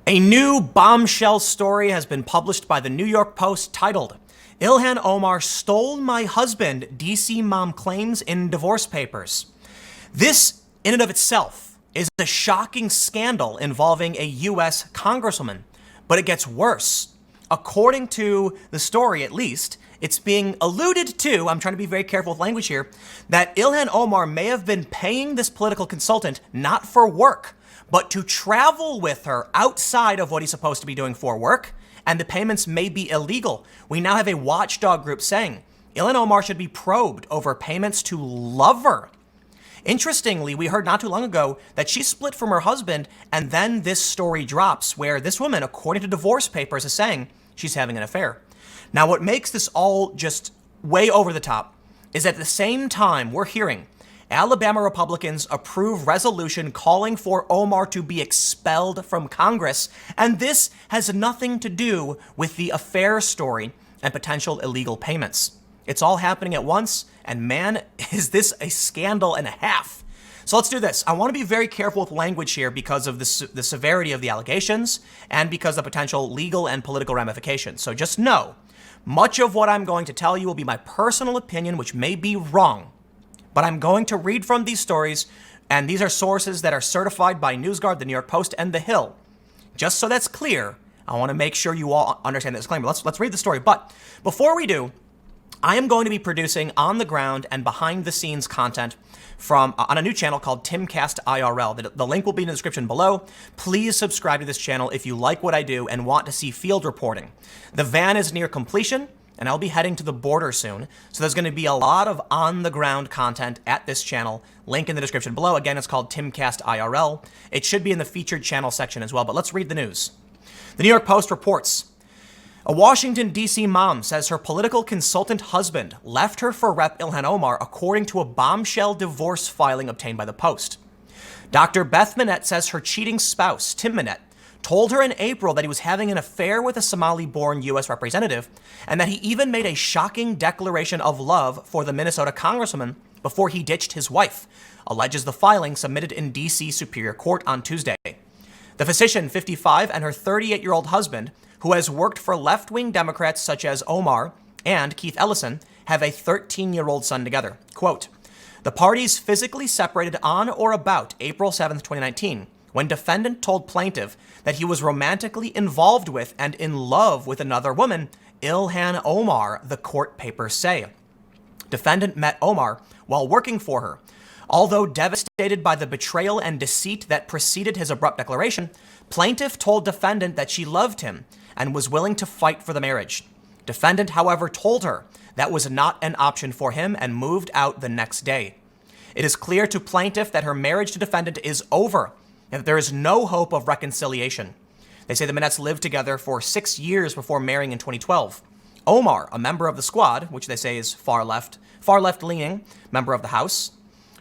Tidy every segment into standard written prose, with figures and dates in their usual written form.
A new bombshell story has been published by the New York Post titled, "Ilhan Omar Stole My Husband, DC Mom Claims in Divorce Papers." This, in and of itself, is a shocking scandal involving a U.S. congresswoman, but it gets worse. According to the story, at least, it's being alluded to, I'm trying to be very careful with language here, that Ilhan Omar may have been paying this political consultant not for work, but to travel with her outside of what he's supposed to be doing for work, and the payments may be illegal. We now have a watchdog group saying Ilhan Omar should be probed over payments to lover. Interestingly, we heard not too long ago that she split from her husband, and then this story drops where this woman, according to divorce papers, is saying she's having an affair. Now, what makes this all just way over the top is at the same time we're hearing Alabama Republicans approve resolution calling for Omar to be expelled from Congress, and this has nothing to do with the affair story and potential illegal payments. It's all happening at once, and man, is this a scandal and a half. So let's do this. I want to be very careful with language here because of the severity of the allegations and because of the potential legal and political ramifications. So just know, much of what I'm going to tell you will be my personal opinion, which may be wrong. But I'm going to read from these stories, and these are sources that are certified by NewsGuard, the New York Post, and The Hill. Just so that's clear, I want to make sure you all understand this disclaimer. Let's read the story. But before we do, I am going to be producing on-the-ground and behind-the-scenes content on a new channel called Timcast IRL. The link will be in the description below. Please subscribe to this channel if you like what I do and want to see field reporting. The van is near completion, and I'll be heading to the border soon. So there's going to be a lot of on-the-ground content at this channel. Link in the description below. Again, it's called Timcast IRL. It should be in the featured channel section as well, but let's read the news. The New York Post reports, a Washington, D.C. mom says her political consultant husband left her for Rep. Ilhan Omar, according to a bombshell divorce filing obtained by the Post. Dr. Beth Mynett says her cheating spouse, Tim Mynett, told her in April that he was having an affair with a Somali-born U.S. representative, and that he even made a shocking declaration of love for the Minnesota congresswoman before he ditched his wife, alleges the filing submitted in D.C. Superior Court on Tuesday. The physician, 55, and her 38-year-old husband, who has worked for left-wing Democrats such as Omar and Keith Ellison, have a 13-year-old son together. Quote, the parties physically separated on or about April 7, 2019, when defendant told plaintiff that he was romantically involved with and in love with another woman, Ilhan Omar, the court papers say. Defendant met Omar while working for her. Although devastated by the betrayal and deceit that preceded his abrupt declaration, plaintiff told defendant that she loved him and was willing to fight for the marriage. Defendant, however, told her that was not an option for him and moved out the next day. It is clear to plaintiff that her marriage to defendant is over and that there is no hope of reconciliation. They say the Mynetts lived together for 6 years before marrying in 2012. Omar, a member of the squad, which they say is far left-leaning member of the House,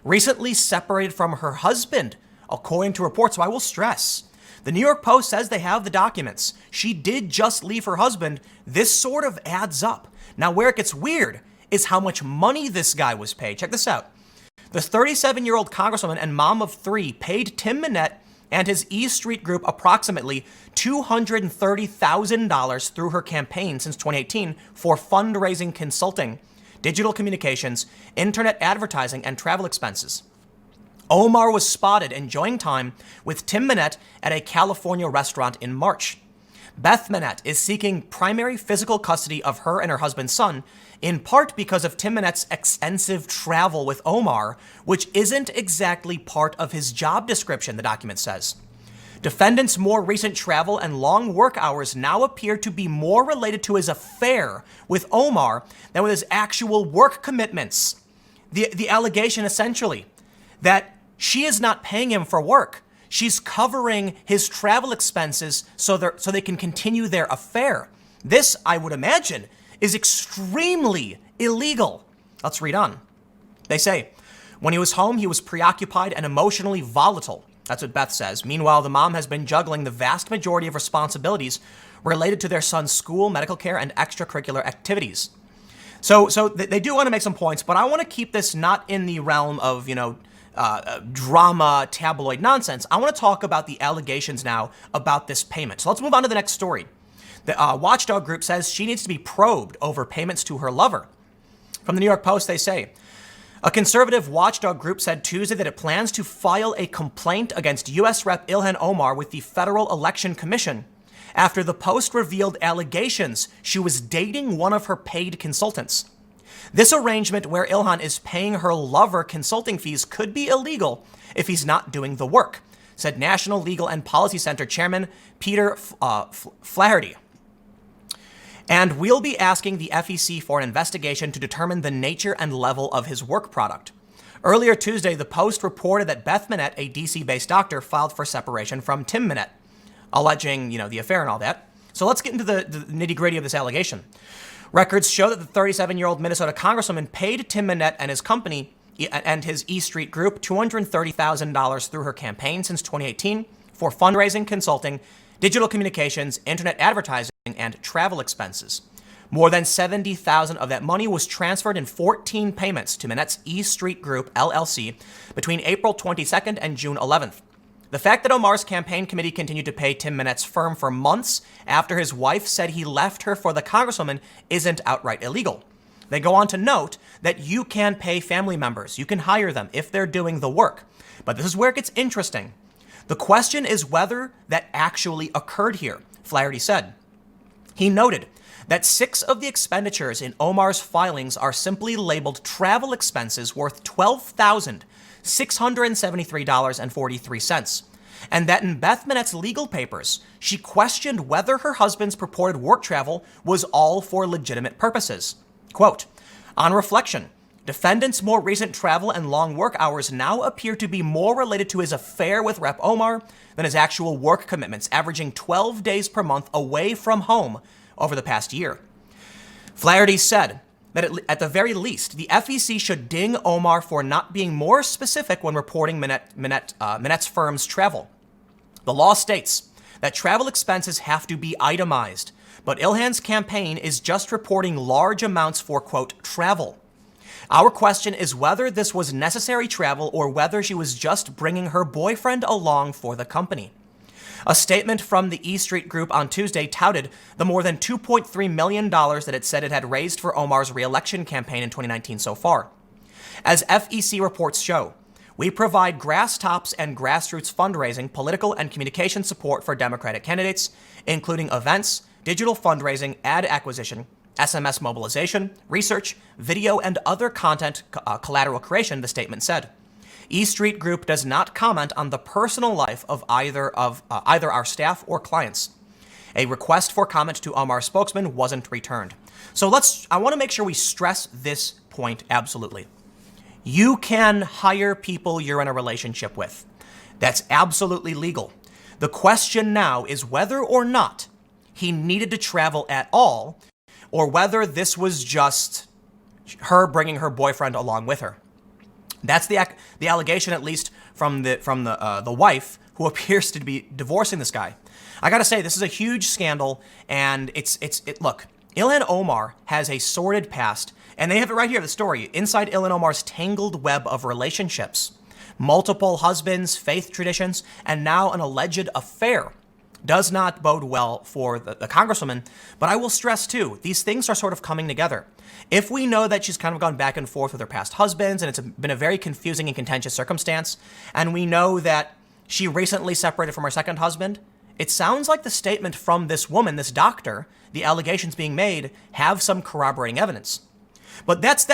recently separated from her husband, according to reports. So I will stress, the New York Post says they have the documents. She did just leave her husband. This sort of adds up. Now, where it gets weird is how much money this guy was paid. Check this out. The 37-year-old congresswoman and mom of 3 paid Tim Mynett and his E Street group approximately $230,000 through her campaign since 2018 for fundraising, consulting, digital communications, internet advertising, and travel expenses. Omar was spotted enjoying time with Tim Mynett at a California restaurant in March. Beth Mynett is seeking primary physical custody of her and her husband's son, in part because of Tim Minett's extensive travel with Omar, which isn't exactly part of his job description, the document says. Defendant's more recent travel and long work hours now appear to be more related to his affair with Omar than with his actual work commitments. The allegation essentially that she is not paying him for work. She's covering his travel expenses so they can continue their affair. This, I would imagine, is extremely illegal. Let's read on. They say, when he was home, he was preoccupied and emotionally volatile. That's what Beth says. Meanwhile, the mom has been juggling the vast majority of responsibilities related to their son's school, medical care, and extracurricular activities. So they do want to make some points, but I want to keep this not in the realm of, drama tabloid nonsense. I want to talk about the allegations now about this payment. So let's move on to the next story. The watchdog group says she needs to be probed over payments to her lover. From the New York Post, they say, a conservative watchdog group said Tuesday that it plans to file a complaint against U.S. Rep. Ilhan Omar with the Federal Election Commission after the Post revealed allegations she was dating one of her paid consultants. This arrangement, where Ilhan is paying her lover consulting fees, could be illegal if he's not doing the work, said National Legal and Policy Center Chairman Peter Flaherty. And we'll be asking the FEC for an investigation to determine the nature and level of his work product. Earlier Tuesday, the Post reported that Beth Mynett, a DC-based doctor, filed for separation from Tim Mynett, alleging, the affair and all that. So let's get into the nitty-gritty of this allegation. Records show that the 37-year-old Minnesota congresswoman paid Tim Mynett and his company and his E Street group $230,000 through her campaign since 2018 for fundraising, consulting, digital communications, internet advertising, and travel expenses. More than $70,000 of that money was transferred in 14 payments to Minett's E Street Group, LLC, between April 22nd and June 11th. The fact that Omar's campaign committee continued to pay Tim Minett's firm for months after his wife said he left her for the congresswoman isn't outright illegal. They go on to note that you can pay family members. You can hire them if they're doing the work. But this is where it gets interesting. The question is whether that actually occurred here, Flaherty said. He noted that 6 of the expenditures in Omar's filings are simply labeled travel expenses worth $12,673.43, and that in Beth Minett's legal papers, she questioned whether her husband's purported work travel was all for legitimate purposes. Quote, on reflection, defendant's more recent travel and long work hours now appear to be more related to his affair with Rep. Omar than his actual work commitments, averaging 12 days per month away from home over the past year. Flaherty said that at the very least, the FEC should ding Omar for not being more specific when reporting Minett's firm's travel. The law states that travel expenses have to be itemized, but Ilhan's campaign is just reporting large amounts for, quote, travel. Our question is whether this was necessary travel or whether she was just bringing her boyfriend along for the company. A statement from the E Street Group on Tuesday touted the more than $2.3 million that it said it had raised for Omar's re-election campaign in 2019 so far. As FEC reports show, we provide grass tops and grassroots fundraising, political and communication support for Democratic candidates, including events, digital fundraising, ad acquisition, SMS mobilization, research, video, and other content collateral creation, the statement said. E Street Group does not comment on the personal life of either our staff or clients. A request for comment to Omar's spokesman wasn't returned. So I want to make sure we stress this point absolutely. You can hire people you're in a relationship with. That's absolutely legal. The question now is whether or not he needed to travel at all, or whether this was just her bringing her boyfriend along with her. That's the allegation, at least from the wife, who appears to be divorcing this guy. I gotta say, this is a huge scandal, and look, Ilhan Omar has a sordid past, and they have it right here, the story, inside Ilhan Omar's tangled web of relationships. Multiple husbands, faith traditions, and now an alleged affair. Does not bode well for the congresswoman, but I will stress too, these things are sort of coming together. If we know that she's kind of gone back and forth with her past husbands, and it's been a very confusing and contentious circumstance, and we know that she recently separated from her second husband, it sounds like the statement from this woman, this doctor, the allegations being made, have some corroborating evidence. But that's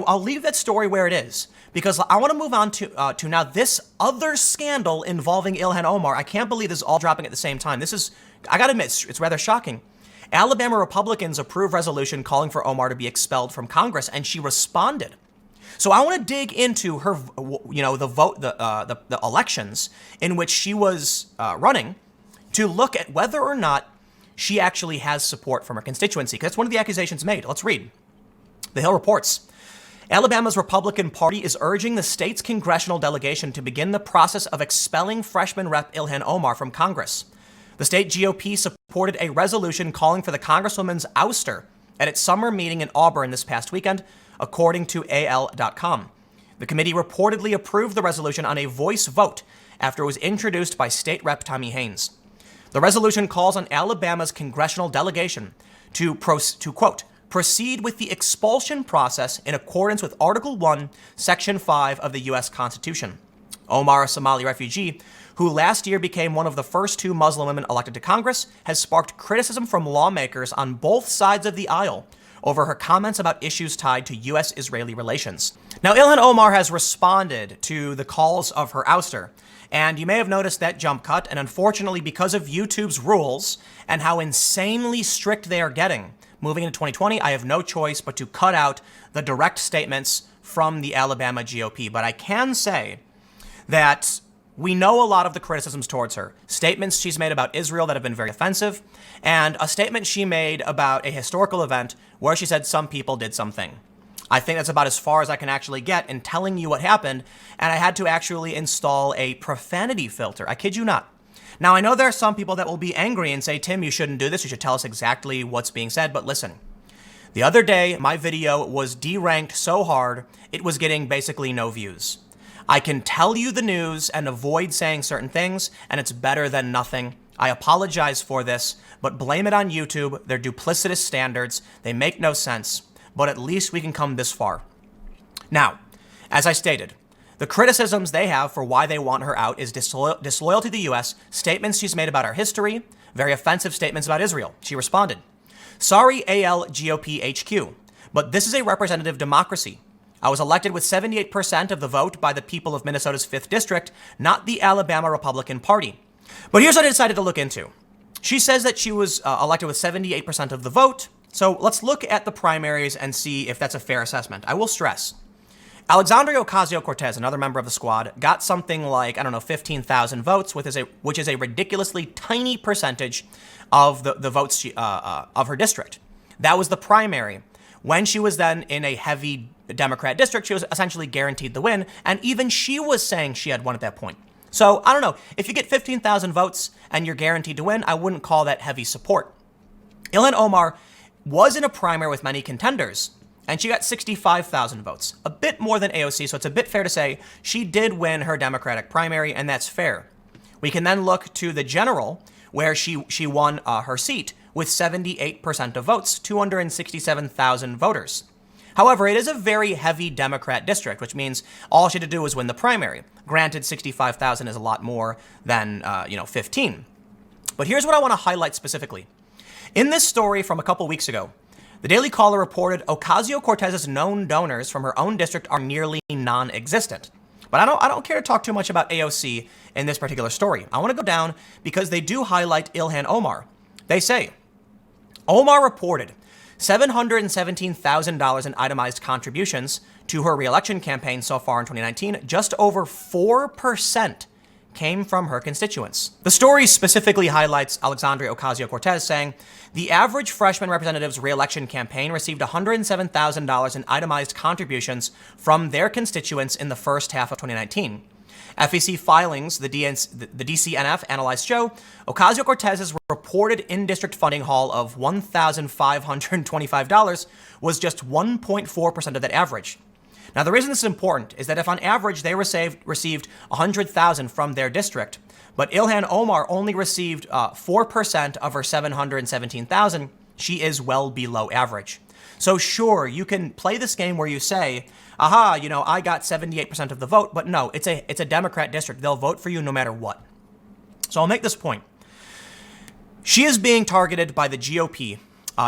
I'll leave that story where it is, because I want to move on to now this other scandal involving Ilhan Omar. I can't believe this is all dropping at the same time. I gotta admit, it's rather shocking. Alabama Republicans approved resolution calling for Omar to be expelled from Congress, and she responded. So I want to dig into her, the elections in which she was running, to look at whether or not she actually has support from her constituency, because that's one of the accusations made. Let's read. The Hill reports, Alabama's Republican Party is urging the state's congressional delegation to begin the process of expelling freshman Rep. Ilhan Omar from Congress. The state GOP supported a resolution calling for the Congresswoman's ouster at its summer meeting in Auburn this past weekend, according to AL.com. The committee reportedly approved the resolution on a voice vote after it was introduced by State Rep Tommy Haynes. The resolution calls on Alabama's congressional delegation to quote, proceed with the expulsion process in accordance with Article 1, Section 5 of the U.S. Constitution. Omar, a Somali refugee, who last year became one of the first 2 Muslim women elected to Congress, has sparked criticism from lawmakers on both sides of the aisle over her comments about issues tied to U.S.-Israeli relations. Now, Ilhan Omar has responded to the calls of her ouster, and you may have noticed that jump cut, and unfortunately, because of YouTube's rules and how insanely strict they are getting, moving into 2020, I have no choice but to cut out the direct statements from the Alabama GOP. But I can say that we know a lot of the criticisms towards her. Statements she's made about Israel that have been very offensive, and a statement she made about a historical event where she said some people did something. I think that's about as far as I can actually get in telling you what happened, and I had to actually install a profanity filter. I kid you not. Now, I know there are some people that will be angry and say, Tim, you shouldn't do this. You should tell us exactly what's being said. But listen, the other day, my video was deranked so hard, it was getting basically no views. I can tell you the news and avoid saying certain things, and it's better than nothing. I apologize for this, but blame it on YouTube. They're duplicitous standards. They make no sense, but at least we can come this far. Now, as I stated, the criticisms they have for why they want her out is disloyalty to the U.S., statements she's made about our history, very offensive statements about Israel. She responded, sorry, AL GOP HQ, but this is a representative democracy. I was elected with 78% of the vote by the people of Minnesota's 5th District, not the Alabama Republican Party. But here's what I decided to look into. She says that she was elected with 78% of the vote. So let's look at the primaries and see if that's a fair assessment. I will stress, Alexandria Ocasio-Cortez, another member of the squad, got something like, 15,000 votes, which is a ridiculously tiny percentage of the votes of her district. That was the primary. When she was then in a heavy Democrat district, she was essentially guaranteed the win, and even she was saying she had won at that point. So, I don't know, if you get 15,000 votes and you're guaranteed to win, I wouldn't call that heavy support. Ilhan Omar was in a primary with many contenders, and she got 65,000 votes, a bit more than AOC, so it's a bit fair to say she did win her Democratic primary, and that's fair. We can then look to the general, where she won her seat with 78% of votes, 267,000 voters. However, it is a very heavy Democrat district, which means all she had to do was win the primary. Granted, 65,000 is a lot more than 15. But here's what I want to highlight specifically. In this story from a couple weeks ago, the Daily Caller reported Ocasio-Cortez's known donors from her own district are nearly non-existent. But I don't care to talk too much about AOC in this particular story. I want to go down because they do highlight Ilhan Omar. They say, Omar reported $717,000 in itemized contributions to her re-election campaign so far in 2019. Just over 4% came from her constituents. The story specifically highlights Alexandria Ocasio-Cortez saying, the average freshman representative's re-election campaign received $107,000 in itemized contributions from their constituents in the first half of 2019. FEC filings, the DCNF analyzed show, Ocasio-Cortez's reported in-district funding haul of $1,525 was just 1.4% of that average. Now, the reason this is important is that if on average they received $100,000 from their district, but Ilhan Omar only received 4% of her $717,000, she is well below average. So sure, you can play this game where you say, aha, I got 78% of the vote, but no, it's a Democrat district. They'll vote for you no matter what. So I'll make this point. She is being targeted by the GOP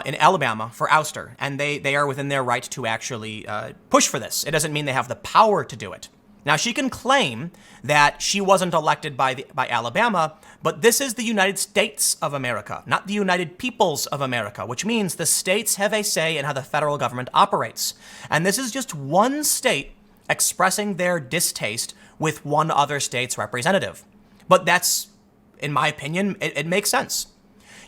in Alabama for ouster, and they are within their right to actually push for this. It doesn't mean they have the power to do it. Now, she can claim that she wasn't elected by Alabama, but this is the United States of America, not the United Peoples of America, which means the states have a say in how the federal government operates. And this is just one state expressing their distaste with one other state's representative. But that's, in my opinion, it makes sense.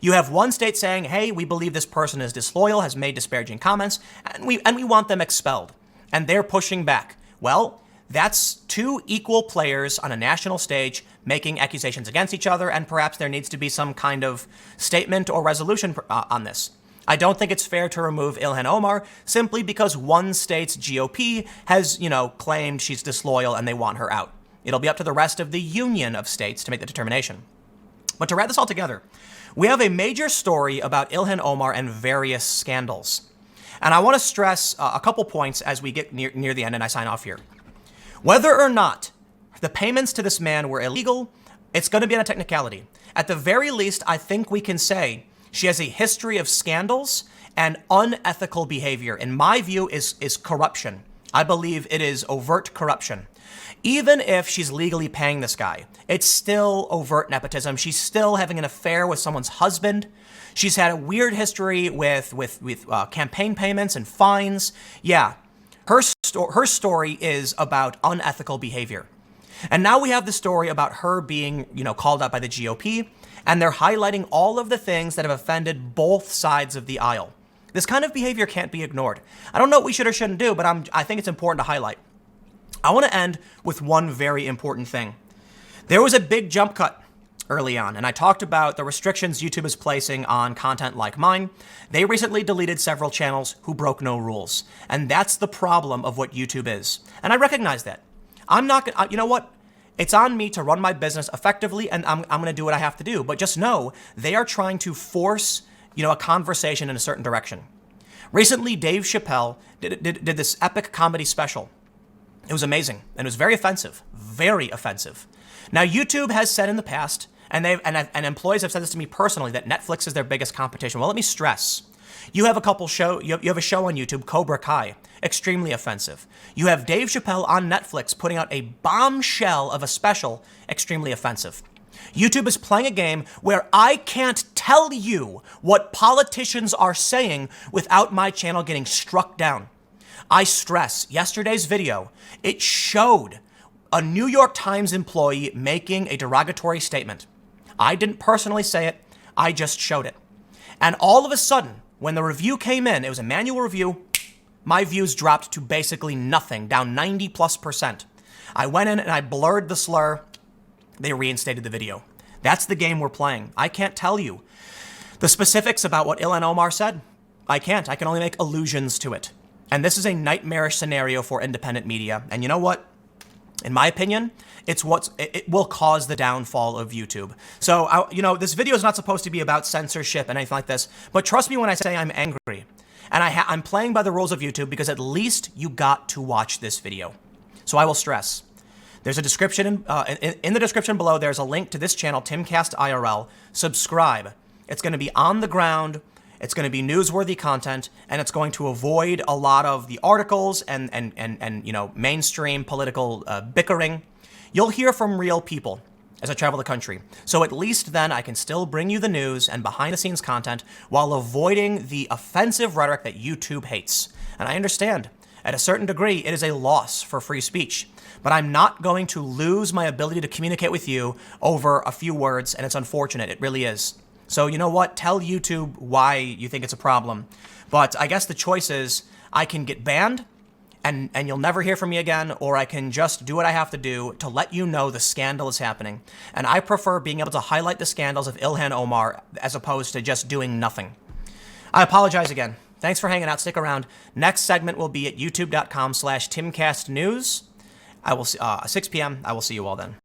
You have one state saying, hey, we believe this person is disloyal, has made disparaging comments, and we want them expelled. And they're pushing back. Well, that's two equal players on a national stage making accusations against each other, and perhaps there needs to be some kind of statement or resolution on this. I don't think it's fair to remove Ilhan Omar simply because one state's GOP has, claimed she's disloyal and they want her out. It'll be up to the rest of the union of states to make the determination. But to wrap this all together, we have a major story about Ilhan Omar and various scandals. And I want to stress a couple points as we get near the end and I sign off here. Whether or not the payments to this man were illegal, it's going to be on a technicality. At the very least, I think we can say she has a history of scandals and unethical behavior. In my view, is corruption. I believe it is overt corruption. Even if she's legally paying this guy, it's still overt nepotism. She's still having an affair with someone's husband. She's had a weird history with campaign payments and fines. Yeah, her story is about unethical behavior. And now we have the story about her being, called out by the GOP, and they're highlighting all of the things that have offended both sides of the aisle. This kind of behavior can't be ignored. I don't know what we should or shouldn't do, but I think it's important to highlight. I want to end with one very important thing. There was a big jump cut early on, and I talked about the restrictions YouTube is placing on content like mine. They recently deleted several channels who broke no rules, and that's the problem of what YouTube is. And I recognize that. I'm not going to, you know what? It's on me to run my business effectively, and I'm going to do what I have to do. But just know they are trying to force, a conversation in a certain direction. Recently, Dave Chappelle did this epic comedy special. It was amazing, and it was very offensive. Very offensive. Now, YouTube has said in the past, and employees have said this to me personally, that Netflix is their biggest competition. Well, let me stress. You have a you have a show on YouTube, Cobra Kai, extremely offensive. You have Dave Chappelle on Netflix putting out a bombshell of a special, extremely offensive. YouTube is playing a game where I can't tell you what politicians are saying without my channel getting struck down. I stress, yesterday's video, it showed a New York Times employee making a derogatory statement. I didn't personally say it, I just showed it. And all of a sudden, when the review came in, it was a manual review, my views dropped to basically nothing, down 90+%. I went in and I blurred the slur. They reinstated the video. That's the game we're playing. I can't tell you the specifics about what Ilhan Omar said. I can't. I can only make allusions to it. And this is a nightmarish scenario for independent media. And you know what? In my opinion, it will cause the downfall of YouTube. So, this video is not supposed to be about censorship and anything like this, but trust me when I say I'm angry. And I'm playing by the rules of YouTube because at least you got to watch this video. So I will stress. There's a description, in the description below, there's a link to this channel, Timcast IRL. Subscribe. It's going to be on the ground. It's going to be newsworthy content, and it's going to avoid a lot of the articles and mainstream political bickering. You'll hear from real people as I travel the country. So at least then I can still bring you the news and behind-the-scenes content while avoiding the offensive rhetoric that YouTube hates. And I understand, at a certain degree, it is a loss for free speech. But I'm not going to lose my ability to communicate with you over a few words, and it's unfortunate. It really is. So you know what? Tell YouTube why you think it's a problem. But I guess the choice is I can get banned and you'll never hear from me again, or I can just do what I have to do to let you know the scandal is happening. And I prefer being able to highlight the scandals of Ilhan Omar as opposed to just doing nothing. I apologize again. Thanks for hanging out. Stick around. Next segment will be at youtube.com/timcastnews. I will see 6 p.m. I will see you all then.